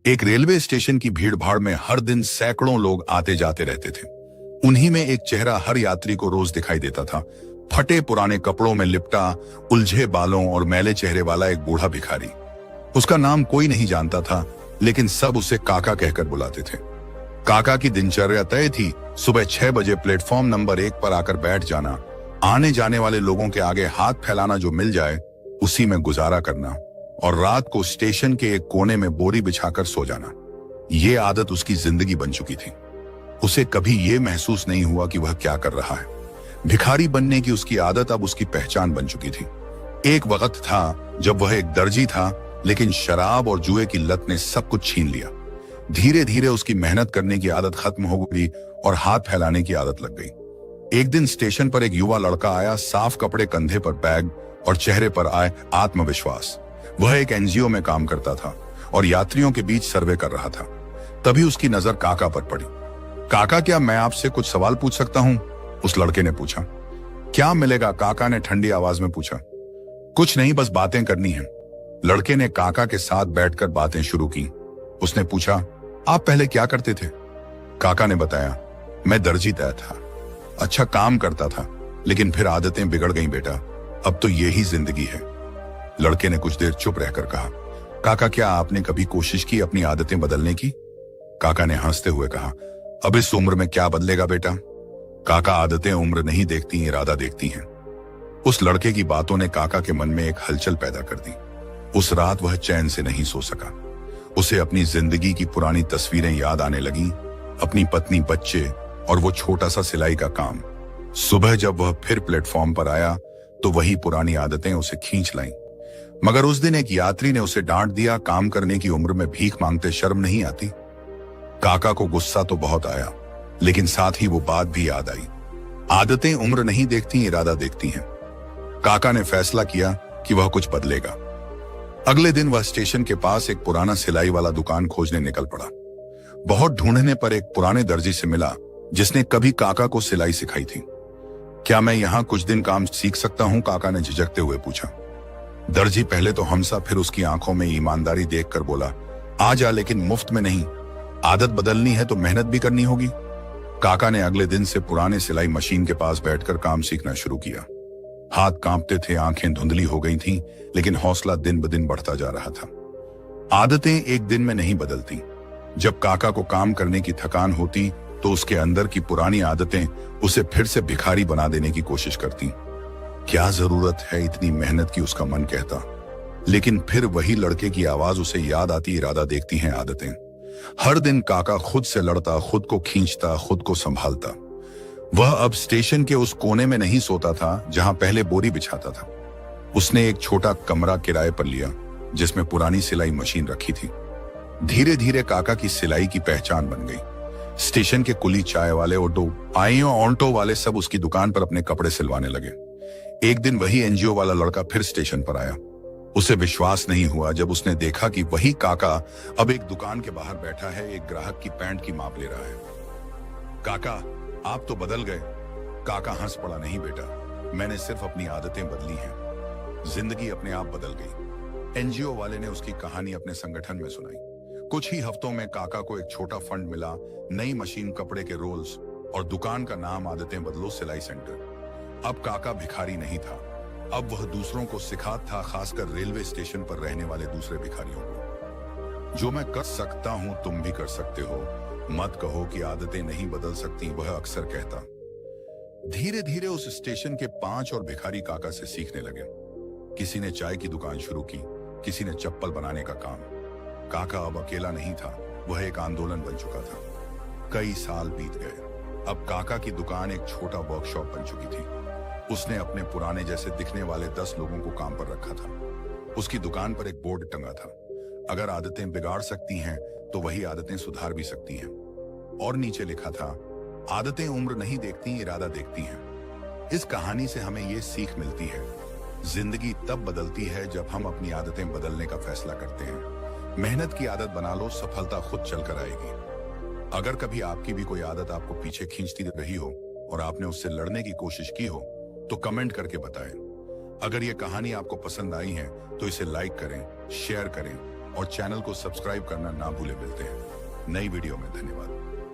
एक railway station की भीड़ भाड़ में हर दिन सैकड़ों लोग आते जाते रहते थे। उन्हीं में एक चेहरा हर यात्री को रोज दिखाई देता था। फटे पुराने कपड़ों में लिपटा, उलझे बालों और मैले चेहरे वाला एक बूढ़ा भिखारी। उसका नाम कोई नहीं जानता था, लेकिन सब उसे काका कहकर बुलाते थे। काका की दिनचर्या तय थी। सुबह 6 बजे प्लेटफॉर्म नंबर 1 पर आकर बैठ जाना, आने जाने वाले लोगों के आगे हाथ फैलाना, जो मिल जाए उसी में गुजारा करना, और रात को स्टेशन के एक कोने में बोरी बिछाकर सो जाना। ये आदत उसकी जिंदगी बन चुकी थी। उसे कभी ये महसूस नहीं हुआ कि वह क्या कर रहा है। भिखारी बनने की उसकी आदत अब उसकी पहचान बन चुकी थी। एक वक्त था जब वह एक दर्जी था, लेकिन शराब और जुए की लत ने सब कुछ छीन लिया। धीरे धीरे उसकी मेहनत करने की आदत खत्म हो गई और हाथ फैलाने की आदत लग गई। एक दिन स्टेशन पर एक युवा लड़का आया, साफ कपड़े, कंधे पर बैग और चेहरे पर आए आत्मविश्वास। वह एक एनजीओ में काम करता था और यात्रियों के बीच सर्वे कर रहा था। तभी उसकी नजर काका पर पड़ी। काका, क्या मैं आपसे कुछ सवाल पूछ सकता हूं? उस लड़के ने पूछा। क्या मिलेगा? काका ने ठंडी आवाज में पूछा। कुछ नहीं, बस बातें करनी है। लड़के ने काका के साथ बैठकर बातें शुरू की। उसने पूछा, आप पहले क्या करते थे? काका ने बताया, मैं दर्जी था। अच्छा काम करता था, लेकिन फिर आदतें बिगड़ गईं बेटा। अब तो यही जिंदगी है। लड़के ने कुछ देर चुप रहकर कहा, काका, क्या आपने कभी कोशिश की अपनी आदतें बदलने की? काका ने हंसते हुए कहा, अब इस उम्र में क्या बदलेगा बेटा? काका, आदतें उम्र नहीं देखती, इरादा देखती हैं। उस लड़के की बातों ने काका के मन में एक हलचल पैदा कर दी। उस रात वह चैन से नहीं सो सका। उसे अपनी जिंदगी की पुरानी तस्वीरें याद आने लगीं, अपनी पत्नी, बच्चे और वो छोटा सा सिलाई का काम। सुबह जब वह फिर प्लेटफॉर्म पर आया तो वही पुरानी आदतें उसे खींच लाईं। मगर उस दिन एक यात्री ने उसे डांट दिया, काम करने की उम्र में भीख मांगते शर्म नहीं आती? काका को गुस्सा तो बहुत आया, लेकिन साथ ही वो बात भी याद आई, आदतें उम्र नहीं देखती, इरादा देखती हैं। काका ने फैसला किया कि वह कुछ बदलेगा। अगले दिन वह स्टेशन के पास एक पुराना सिलाई वाला दुकान खोजने निकल पड़ा। बहुत ढूंढने पर एक पुराने दर्जी से मिला, जिसने कभी काका को सिलाई सिखाई थी। क्या मैं यहाँ कुछ दिन काम सीख सकता हूँ? काका ने झिझकते हुए पूछा। दर्जी पहले तो हंसा, फिर उसकी आंखों में ईमानदारी देखकर बोला, आ जा, लेकिन मुफ्त में नहीं। आदत बदलनी है तो मेहनत भी करनी होगी। काका ने अगले दिन से पुराने सिलाई मशीन के पास बैठकर काम सीखना शुरू किया। हाथ कांपते थे, आंखें धुंधली हो गई थीं, लेकिन हौसला दिन ब दिन बढ़ता जा रहा था। आदतें एक दिन में नहीं बदलती। जब काका को काम करने की थकान होती तो उसके अंदर की पुरानी आदतें उसे फिर से भिखारी बना देने की कोशिश करती। क्या जरूरत है इतनी मेहनत की, उसका मन कहता। लेकिन फिर वही लड़के की आवाज उसे याद आती, इरादा देखती हैं आदतें। हर दिन काका खुद से लड़ता, खुद को खींचता, खुद को संभालता। वह अब स्टेशन के उस कोने में नहीं सोता था जहां पहले बोरी बिछाता था। उसने एक छोटा कमरा किराए पर लिया, जिसमें पुरानी सिलाई मशीन रखी थी। धीरे धीरे काका की सिलाई की पहचान बन गई। स्टेशन के कुली, चाय वाले, ऑटो वाले सब उसकी दुकान पर अपने कपड़े सिलवाने लगे। एक दिन वही एनजीओ वाला लड़का फिर स्टेशन पर आया। उसे विश्वास नहीं हुआ जब उसने देखा कि वही काका अब एक दुकान के बाहर बैठा है, एक ग्राहक की पैंट की माप ले रहा है। काका, आप तो बदल गए। काका हंस पड़ा, नहीं बेटा, मैंने सिर्फ अपनी आदतें बदली हैं। जिंदगी अपने आप बदल गई। एनजीओ वाले ने उसकी कहानी अपने संगठन में सुनाई। कुछ ही हफ्तों में काका को एक छोटा फंड मिला, नई मशीन, कपड़े के रोल्स और दुकान का नाम आदतें बदलो सिलाई सेंटर। अब काका भिखारी नहीं था, अब वह दूसरों को सिखाता था, खासकर रेलवे स्टेशन पर रहने वाले दूसरे भिखारियों को। जो मैं कर सकता हूं तुम भी कर सकते हो, मत कहो कि आदतें नहीं बदल सकती, वह अक्सर कहता। धीरे धीरे उस स्टेशन के 5 और भिखारी काका से सीखने लगे। किसी ने चाय की दुकान शुरू की, किसी ने चप्पल बनाने का काम। काका अब अकेला नहीं था, वह एक आंदोलन बन चुका था। कई साल बीत गए। अब काका की दुकान एक छोटा वर्कशॉप बन चुकी थी। उसने अपने पुराने जैसे दिखने वाले 10 लोगों को काम पर रखा था। उसकी दुकान पर एक बोर्ड टंगा था, अगर आदतें बिगाड़ सकती हैं तो वही आदतें सुधार भी सकती हैं। और नीचे लिखा था, आदतें उम्र नहीं देखती, इरादा देखती हैं। इस कहानी से हमें ये सीख मिलती है, जिंदगी तब बदलती है जब हम अपनी आदतें बदलने का फैसला करते हैं। मेहनत की आदत बना लो, सफलता खुद चलकर आएगी। अगर कभी आपकी भी कोई आदत आपको पीछे खींचती रही हो और आपने उससे लड़ने की कोशिश की हो तो कमेंट करके बताएं। अगर ये कहानी आपको पसंद आई है तो इसे लाइक करें, शेयर करें और चैनल को सब्सक्राइब करना ना भूले। मिलते हैं नई वीडियो में। धन्यवाद।